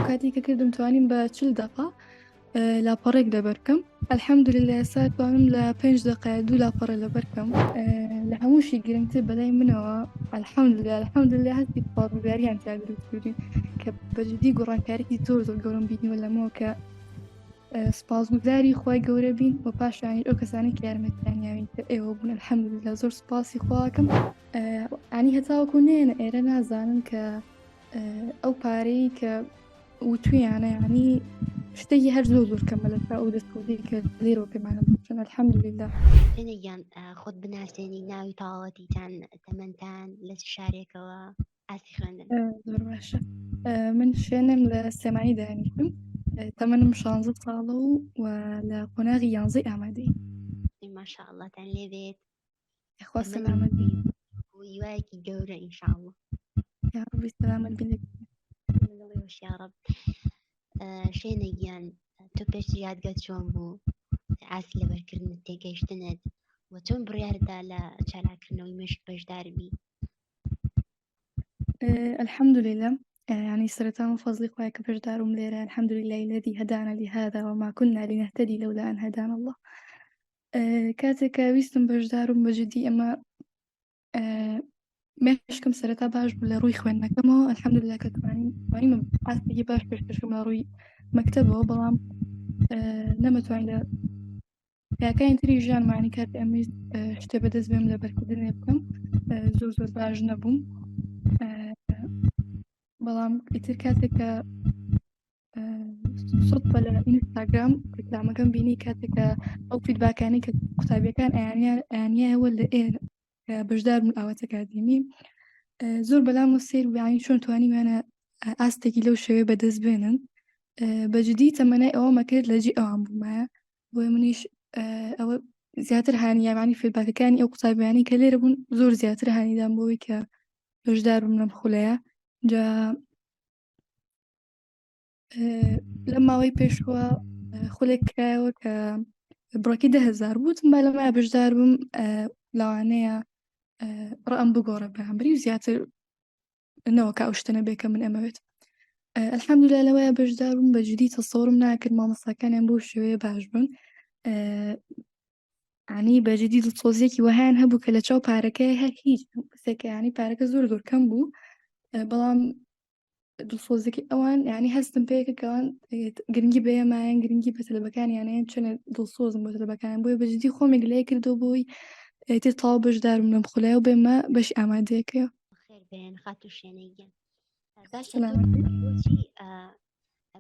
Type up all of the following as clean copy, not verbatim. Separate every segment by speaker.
Speaker 1: کاتی کە کردم توانیم بە 40 دقه لاپەڕێک دەبەرکەم. الحەمدولillah سا توانم لە 5 دقه 2 لاپەڕە لەبەرکەم. لە هەمووشی گرنگتر بەلای منەوە الحەمدولillah هەستی پاڵبووریان تا دروستکردین کە بەجددی گۆڕانکاریی زۆر گەورەم بینیوە لەمەوە کە سپاسگوزاری خۆی گەورە بین و پاشانی ئەو کەسانی کە یارمەتیانیاوین کە ئێوە بوون الحەمدولillah زۆر سوپاسی خواکەم. ئانی هەتاوەکو نێنە ئێرە نازانن کە ئەو پارەی کە وتویانە یعنی شتێکی هەر زۆر کەمە لەسا ئەو دەستکەوتەی کە لێرەوە پێمانە بچن الحەمدولillah.
Speaker 2: تێنەگیان خۆت بناسێنی ناوی تاوەتیتان تەمەنتان لە شارێکەوە ئاسی خوێندن.
Speaker 1: زۆر باشە. من شوێنم لە سێمایی دانیشتم، تەمەنم 16 ساڵە و لە قۆناغی 11 ئامادەی.
Speaker 2: ماشاءاللهتان لێ بێت
Speaker 1: خوا سەلامەتی
Speaker 2: وایەکی گەورە ئینشاءالله.
Speaker 1: یا ڕەبی سەلامەت بێ
Speaker 2: یا رب. شوێنەگیان تۆ پێش یادگەت چۆن بوو ئاسی لەبەرکردنت تێگەیشتنت و چۆن بڕیاردا لە چالاکردنەوەی مەشک بەشدار بی؟
Speaker 1: الحەمدولillah يعني سرەتا من فەزلی خوایە کە بەشدارم لێرە الحەمدولillah الذي هدانا لهذا وما كنا لنهتدي لولا أن هدانا الله. کاتێک کە ویستم بەشدارم بەجددی ئەمە مێشکم سەرەتا باش بوو لە ڕووی خوێندنەکەمەوە الحەمدولillah کە توانیم ئاستێکی باش پێشکەشم لە ڕووی مەکتەبەوە، بەڵام نەمەتوانین لە پیاکانی تری ژیانمانی کات ئەمویست شتێ بەدەست بێم لە بەرکردنێ بکەم زۆر باش نەبووم. بەڵام ئیتر کاتێک کە سوودبە لە ئینستاگرام ڕیکلامەکەم بینی کاتێک کە ئەو فیدباکانی کە قوتابیەکان ئەیانیایەوە لە ئێرە بەشدار بوون ئاواتە کاتیمی زۆر بەلام و سیر ویانی چۆن توانیمانە ئاستێکی لەو شێوێ بەدەست بێنن. بەجددی تەمەنای ئەوە مەکرد لەجی ئەوان بوومایە بۆی منیش ئەوە زیاتر هانیامانی فیدباکەکانی ئەو قوتابیانی کە لێرە بوون زۆر زیاتر هانیدان بۆی کە بەشدار بووم لەم خولەیە. جا لەم ماوەی پێشوە خولێک کرایەوە کە بڕۆکی 10,000 بووتم با لەمای بەشدار بووم لەوانەیە ڕەم بگۆڕە بەهەمبری و زیاتر نەوەکە ئەو شتەنە بێ کە من ئەمەوێت. الحەمدولillah لەوەیە بەشدار بووم بەجددی تەسەوڕم ناکرد مامۆستاکانیان بۆ شێوەیە باش بن. ینی بەجددی دڵسۆزیەکی وەهایان هەبوو کە لە چاو پارەکەی هەر هیچ کەسێکە ینی پارەکە زۆر کەم بوو، بەڵام دڵسۆزێکی ئەوان ینی هەستم پێکە کەوان گرنگی بەیەمایەن گرنگی بە تەلەبەکانیانەیە چەنە دڵسۆزم بۆ تەلەبەکان بۆی بەجددی خۆمێک لێ کردەوە بۆی تر تاو بەشدارم لەم خولای و بێمە بەش ئامادەیەکەوە.
Speaker 2: خێر بێن خات و شوێنەیگەن باشە.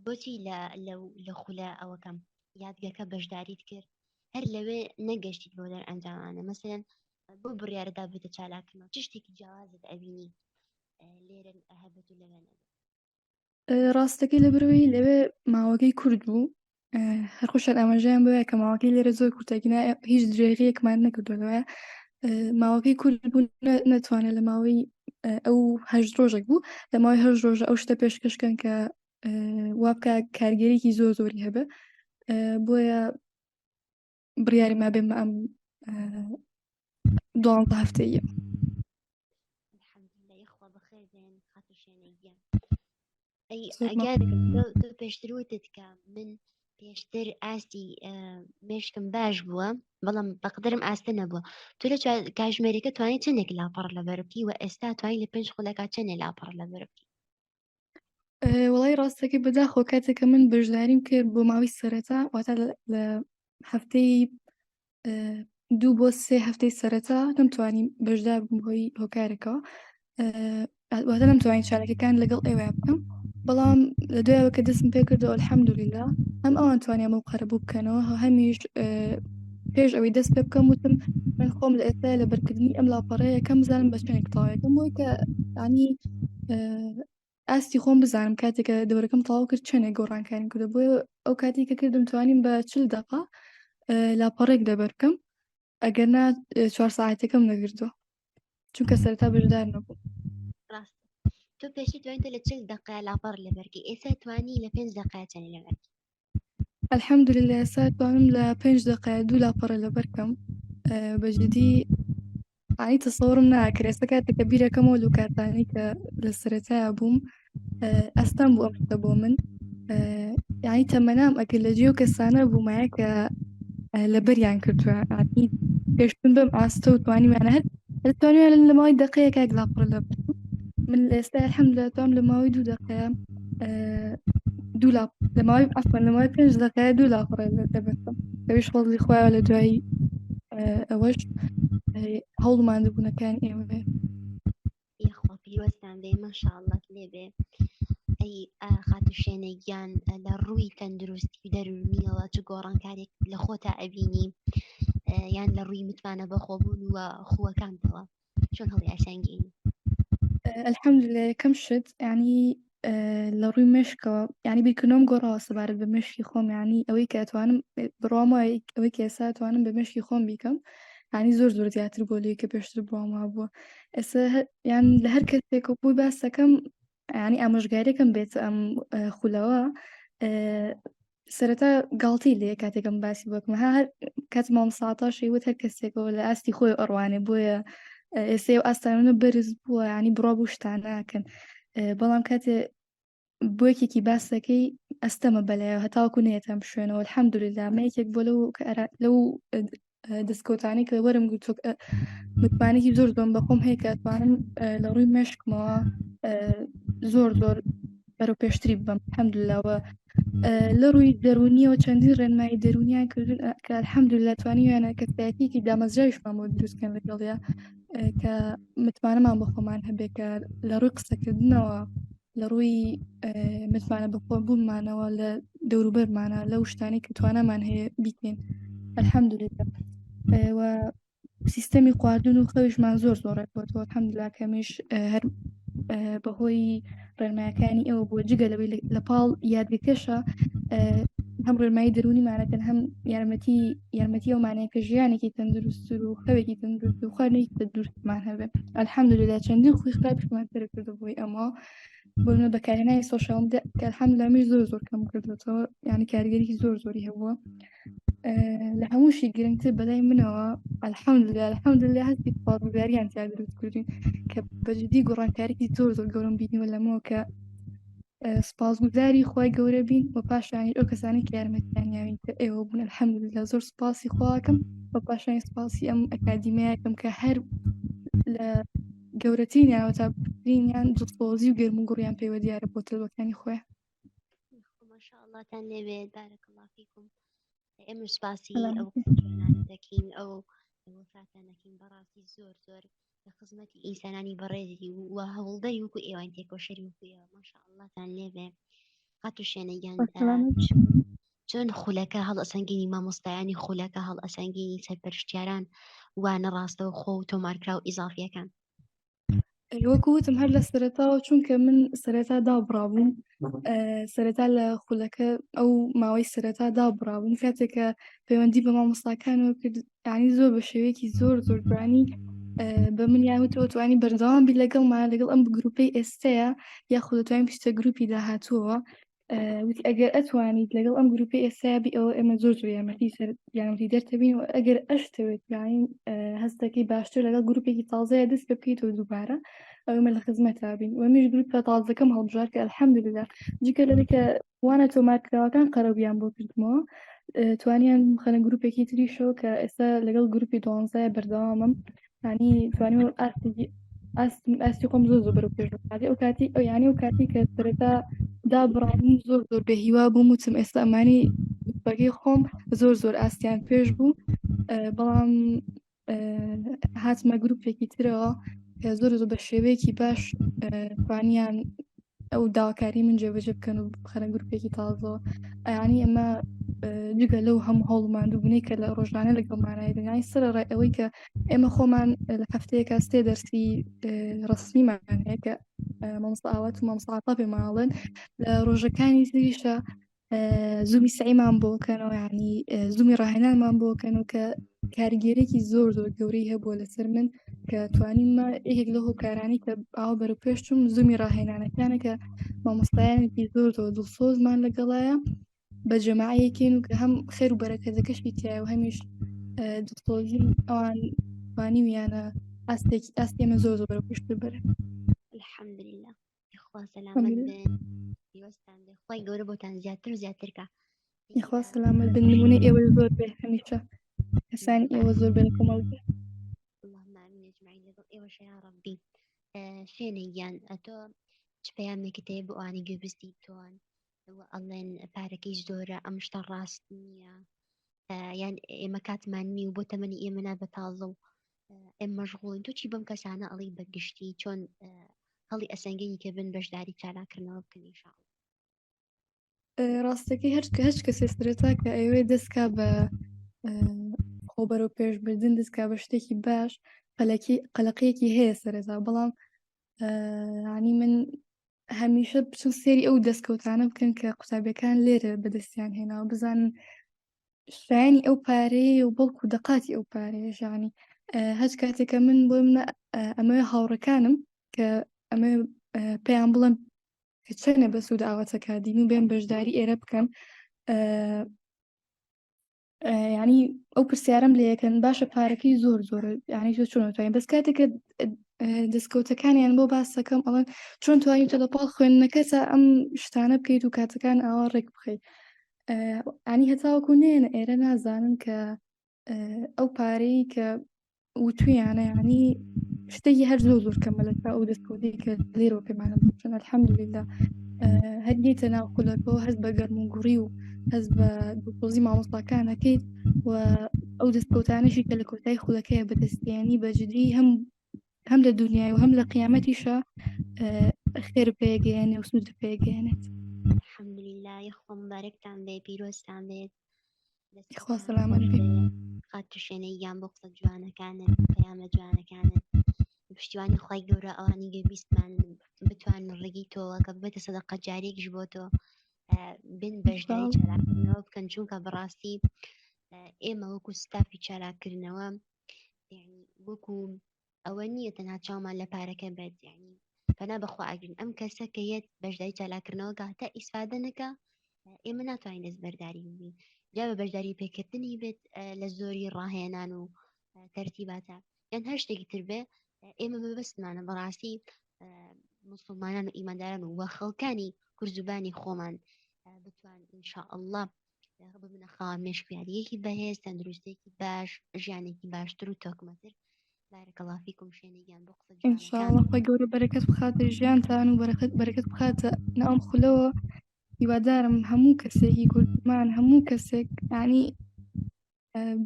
Speaker 2: بۆچی لە خولە ئەوەکەم یادگەکە بەشداریت کرد هەر لەوێ نەگەشتیت بۆ دەر ئەنجامانە مەسەلەن بۆ بڕیارەدا بێتە چالاکردنەوە چ شتێکی جیاوازت ئەبینی لێرە هەبێت و لەوێ نەبێت؟
Speaker 1: ڕاستەکەی لە بروی لەوێ ماوەکەی کورد بوو هەر خۆشان ئاماژەیان بووە کە ماوەکەی لێرە زۆر کورتەگینا هیچ درێغیەکمان نەکردوەوە ماوەکەی کورد بوو نەتوانێت لە ماوەی ئەو 8 ڕۆژێک بوو لە ماوەی 8 ڕۆژە ئەو شتە پێشکەشکەن کە وابکە کارگەرێکی زۆری هەبە بۆیە بڕیاری ما بێمە ئەم 12 هەفتەیە.
Speaker 2: الحەمدولillah یخوا بەخێر بێن خات و شوێنەیگەن. ئەگەر تۆ پێشتر وتت کە من پێشتر ئاستی مێشکم باش بووە بەڵام بەقدرم ئاستە نەبووە، تۆ لە کاتژمێرێکە توانیت چەندێک لاپەڕ لەبەر بکەی و ئێستا توانیت لە 5 خولەکە چەندێ لاپەڕ لەبەر بکەی؟
Speaker 1: وەڵای ڕاستەکەی بەداخۆ کاتێککە من بەشداریم کرد بۆ ماوەی سەرەتا واتە لە هەفتەی 2 بۆ 3 هەفتەی سەرەتا نەمتوانیم بەشدار بووم هۆی هۆکارێکەوە واتە نەمتوانین چالەکەکان لەگەڵ ئێوە بکەم، بەڵام لە دوایەوە کە دەستم پێ کردەوە الحەمدولillah هەم ئەوان توانیان ئەو قەرە بوو بکەنەوە هەمیش پێش ئەوەی دەست پێ بکەم وتم من خۆم لە ئێستا لە بەرکردنی ئەم لاپەڕەیە یەکەم بزانم بە چێنێک تاوەکەم بۆی کە ینی ئاستی خۆم بزانم کاتێککە دەورەکەم تاوا کرد چێنێک گۆڕانکاریم کردو بۆی ئەو کاتی کە کردم توانیم بە 40 دقه لاپەڕێک دەبەرکەم ئەگەر نا 4 ساعتەکەم نەگرتووە چونکە سەرەتا بەشدار نەبوو.
Speaker 2: ڕاست تۆ پێشی توانیتە لە 40 دقه لاپەڕ لەبەرکەی ئێستا توانی لە 5 دقه چەند لەبەرکەی؟
Speaker 1: الحەمدولillah ئێستا توانم لە 5 دقه 2 لاپەڕە لەبەرکەم بەجددی ینی تەسەوڕم ناکرێت ئێستا کاتێککە بیرەکەمەوە لەو کاتانی کە لە سەرەتایە بووم ئەستان بوو ئەم شتە بۆ من یعنی تەمەنام ئەگەر لە جێو کەسانە بوومایە کە لەبەریان کردووە ینی گەشتن بەم ئاستە و توانیمانە هەر توانیوە لە ماوەی دەقەیەکە گڵاپڕ لە من ئێستا الحەمدولillah توام لە ماوەی 2 دقەیە دوو لاپ لە ماوەی عەفوەن لە ماوەی 5 دقەیە 2 لاپەڕە دەبێتم ئەویش فەزلی خوایە لە دوای ئەوەش هەوڵماندەبوونەکانی ئێوەیە
Speaker 2: یخوا پیرۆزتان بێ ماشاءالله لێبێ ئەی خاتوشێنەیان لە ڕووی تەندروستی و دەرونیەوە چ گۆڕانکارێک لە خۆتا ئەبینی یان لە ڕووی متمانە بەخۆبوون وە خووەکانتەوە چۆن هەڵی ئاسانگیری
Speaker 1: الحەمدولillah یەکەم شت ینی لە ڕووی مشکەوە ینی بیرکردنەوەم گۆڕاوە سەبارەت بە مشکی خۆم ینی ئەوەی کە ئەتوانم بڕوامە ئەوەی کە ئێستا ئەتوانم بە مشکی خۆم بیکەم ینی زۆر زیاتر بۆ لێ کە پێشتر بڕواما بووە ئێستا یان لە هەر کەسێک بووی باس دەکەم ینی ئامۆژگاریەکەم بێت ئەم خولەوە سەرەتا گاڵتی لێ کاتێکم باسی بۆکم هەر کات مامۆستاتاشی وت هەر کەسێکەوە لە ئاستی خۆی ئەڕوانێ بۆیە ئێستا ئەو ئاستانە بەرز بووە ینی بڕوا بوو شتان ناکەن بەڵام کاتێ بۆیەکێکی باس دەکەی ئەستەمە بەلایەوە هەتاوەکو نێتەم شوێنەوە الحەمدولillah مەیەکێک بۆ لەو دەستکەوتانی کە وەرم گرتووە متمانێکی زۆر دۆم بەخۆم هەیە کە ئەتوانم لە ڕووی مێشکمەوە زۆر بەرەو پێشتری ببەم الحەمدولillah لە ڕووی دەرونیەوە چەندین ڕێنمایی دەرونیان کردن کە الحەمدولillah توانیویانە کەسایەتیەکی دامەزراویشمان بۆ دروستکەن لەگەڵیا کە متمانەمان بە خۆمان هەبێت کە لە ڕووی قسەکردنەوە لە ڕووی متمانە بەخۆبوونمانەوە لە دەوروبەرمانە لەو شتانی کە توانامان هەیە بیکەین الحەمدولillah و سیستەمی خواردن و خەویشمان زۆر ڕێکوتەوە الحەمدولillah کەمیش هەر بەهۆی ڕێنمایەکانی ئەوە بۆ جگە لەوەی لە پاڵ یادگەکەشە هەم ڕێنمایی دەرونیمانەکەن هەم یارمەتی ئەومانەیە کە ژیانێکی تەندروستتر و خەوێکی تەندروست و خواردنێکی تەندروستمان هەبێت الحەمدولillah چەندین خوی خراپیشمان سەرکردە بۆی ئەمە بۆنە بەکارهێنانی سۆشیال میدیا کە الحەمدولillah میش زۆر کەم کردوێتەوە یعنی کاریگەریی زۆری هەبووە لە هەمووشی گرنگتر بەلای منەوە الحەمدولillah هەستی پاڵگوزاریان تیا دروست کردین کە بەجددی گۆڕانکاریی زۆر گەورم بینیوە لەمەوە کە سپاسگوزاری خۆی گەورە بین و پاشانی ئەو کەسانی کە یارمەتیانیاوین کە ئێوە بوون الحەمدولillah زۆر سپاسی خواکەم بە پاشانی سپاسی ئەم ئەکادیمیایەکەم کە هەر لە گەورەترینیانەوە تا بکرینیان جوڵتۆزی و گەرم و گوڕیان پێوە دیارە بۆ تەلبەکانی خۆیان
Speaker 2: ماشاءالله لێبێ بارك الله فيكم ئێمە سپاسی ئەو قسەیانە دەکەین ئەو وفاتان دەکەین بەڕاستی زۆر لە خزمەتی ئینسانانی بەڕێزی و هەوڵدەری وکو ئێوان تێکۆشەری وکو ئێوە ماشاءاللهتان لێبێ خاتوشێنەگیان چۆن خولەکە هەڵ ئەسەنگینی مامۆستایانی خولەکە هەڵ ئەسەنگینی سەرپەرشتیاران وانە ڕاستەو خۆ و تۆمارکرا و ئیزافیەکان
Speaker 1: وەکوتم هەر لە سەرەتاوە چونکە من سەرەتا دابڕابووم سەرەتا لە خولەکە ئەو ماوەی سەرەتا دابڕابووم کاتێکە پەیوەندی بە مامۆستاکانەوە کرد ینی زۆر بە شێوەیەکی زۆر جوانی بە من یاوتەوە توانی بەردەوام بی لەگەڵمان لەگەڵ ئەم گروپەی ئێستەیە یا خودتوانین پشتە گروپی داهاتووەوە وتی ئەگەر ئەتوانیت لەگەڵ ئەم گروپی ئێستایا بی ئەوە ئێمە زۆر یارمەتی دەرتەبین و ئەگەر ئەشتەوێت یانی هەستەکەی باشتر لەگەڵ گروپێکی تازەیە دەست پێ بکەیتەوە دووبارە ئەومە لە خزمەتا بین و میش گروپە تازەکەم هەڵبژار کە الحەمدولillah جگە لەوەی کە وانە تۆمارکراوەکان قەرەبیان بۆ کردمەوە توانیان خەنە گروپێکی تریشەوە کە ئێستا لەگەڵ گروپی 12 بەردەوامم ینی توانیوە ئاستی خۆم زۆر بەرەو پێش ئەو کاتی ئەو ینی ئەو کاتی کە سەرەتا دابڕابووم زۆر بە هیوا بووم وتم ئێستا ئەمانی بەگەی خۆم زۆر ئاستیان پێش بوو بەڵام هاتمە گروپێکی ترەوە کە زۆر بە شێوەیەکی باش توانیان ئەو داواکاری من جێبەجێ بکەن و بخەنە گروپێکی تازەوە ینی ئەمە جگە لەو هەموو هەوڵماندووبوونەی کە لە ڕۆژانە لەگەڵمانای دنیای سەرڕای ئەوەی کە ئێمە خۆمان لە هەفتەیەکە سێ دەرسی ڕسمیمان هەیە کە مامۆستا ئاوات و مامۆستا پێماڵن لە ڕۆژەکانی تریشە زوومی سعیمان بۆکەنەوە ینی زوومی ڕاهێنانمان بۆکەن و کە کاریگەرێکی زۆر گەورەی هەبووە لەسەر من کە توانیممە یەکێک لە هۆکارانی کە ئاوا بەرەو پێشتم زوومی ڕاهێنانەکانە کە مامۆستایانێکی زۆر دڵسۆزمان لەگەڵایە بە جەماعەیەکەین و کە هەم خێر و بەرەکەتەکەشی تایە و هەمیش دڵسۆزی ئەوان توانیویانە ئاستی ئێمە زۆر بەرەو پێشتر بەرە
Speaker 2: الحەمدولillah خوا سەلامەت بن پیرۆستان بێ خی گەورە بۆتان زیاتر و زیاترکە
Speaker 1: یخوا سەلامەت بن نمونەی ئێوە زۆر بێ هەمیشە کەسانی ئێوە زۆر بێ لە کۆمەڵگە
Speaker 2: اللهم آمين أجمعين لەگەڵ ئێوەش یا ڕەبی شوێنێکیان ئەتۆ چ پەیامێکت هەیە بۆ ئەوانی گوێبیستی تۆن ئەڵێن پارەکەی زۆرە ئەم شتە ڕاست نییە یان ئێمە کاتمان نی و بۆ تەمەنی ئێمە نابە تازە و ئێمە مەشغوڵین تۆ چی بەم کەسانە ئەڵی بەگشتی چۆن هەڵی ئەسەنگەی کە بن بەشداری چالاکردنەوە بکەن ئینشاءڵڵا
Speaker 1: ڕاستەکەی هەر کەسێ سرەتا کە ئەوێ دەستکا بە خۆبەر و پێشبردن دەستکا بە شتێکی باش قەلەقەیەکی هەیە سەرەتا بەڵام ینی من هەمیشە بچن سێری ئەو دەستکەوتانە بکەن کە قوتابیەکان لێرە بەدەستیان هێناوە بزانن شایانی ئەو پارەیە و بەڵکو دەقاتی ئەو پارەیەژانی هەچ کاتێکە من بۆ منە ئەمە هاوڕەکانم کە ئەمە پێیان بڵم کە چەنە بە سوود ئاواتەکدین و بێن بەشداری ئێرە بکەن ینی ئەو پرسیارم لە یەکەن باشە پارەکەی زۆر زۆرە ینی تۆ چۆن توانین بەس کاتێکە دەستکەوتەکانیان بۆ باسەکەم ئەڵەن چۆن توانین تۆ لەپاڵ خوێندنەکەسە ئەم شتانە بکەیت و کاتەکان ئاوا ڕێک بخەیت ئەنی هەتاوەکو نێنە ئێرە نازانن کە ئەو پارەی کە وتویانە ینی شتێکی هەر زۆر زۆر کەمەلەکە ئەو دەستکەوتی کە لێرەوە پێمانە بچن الحەمدولله هەرگیتە ناو خولەکەەوە هەست بە گەرم و گوڕی و هەست بە دوپۆزی مامۆستاکانەکەیت و ئەو دەستکەوتانشی کە لە کۆتای خولەکەیە بەدەستیانی بەجددی هەم لە دنیای و هەم لە قیامەتیشە خێر پێگەیانێ و سوود پێگەێنێت
Speaker 2: الحەمدولله یخوا مبارەکتان بێ پیرۆستان بێت
Speaker 1: خوا سەلامەت بێ
Speaker 2: خاطر شوێنەیان بۆ قسە جوانەکانت پەیامە جوانەکانت پشتیوانی خی گەورە ئەوانی گوێبیستمان بتوانن ڕێگی تۆوە کە ببێتە سەدەقە جارێکیش بۆ تۆ بن بەشداری چالاکردنەوە بکەن چونکە بەڕاستی ئێمە وەکو ستافی چالاکردنەوە وەکو ئەوە نییە تەنها چاومان لە پارەکە بێت یعنی پەنا بەخوا ئاگرین ئەم کەسە کە یەت بەشداری چالاکردنەوە گاتە ئیسفادە نەکە ئێمە ناتوانین دەست بەرداری ببین جا بە بەشداری پێکردنی بێت لە زۆری ڕاهێنان و تەرتیباتە یان هەر شتێکی تر بێ ئێمە بەبستمانە بەڕاستی مسلمانان و ئیمانداران و وە خەڵکانی کورزوبانی خۆمان بتوان ئینشاءالله ببنە خاوەن مێشکیاریەکی بەهێز تەندروستێکی باش ژیانێکی باشتر و تۆکمەتر بارەکەڵڵا فیکم شوێنێکیان بۆ قسە
Speaker 1: ئینشاءڵڵا خۆی گەورە بەرەکەت بخاتە ژیانتان و بەرەکەت بخاتە ناوم خولەوە هیوادارم هەموو کەسێکی کوردمان هەموو کەسێک ینی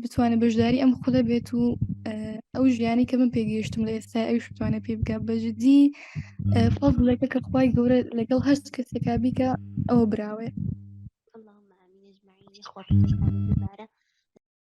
Speaker 1: بتوانە بەشداری ئەم خولە بێت و ئەو ژیانی کە من پێگەیشتم لە ئێستا ئەوش بتوانە پێ بگا بەجددی فەزڵێکە کە خوای گەورە لەگەڵ هەست کەسێکا بیکە ئەوە براوێ
Speaker 2: اللهم آمين أجمعين يخوة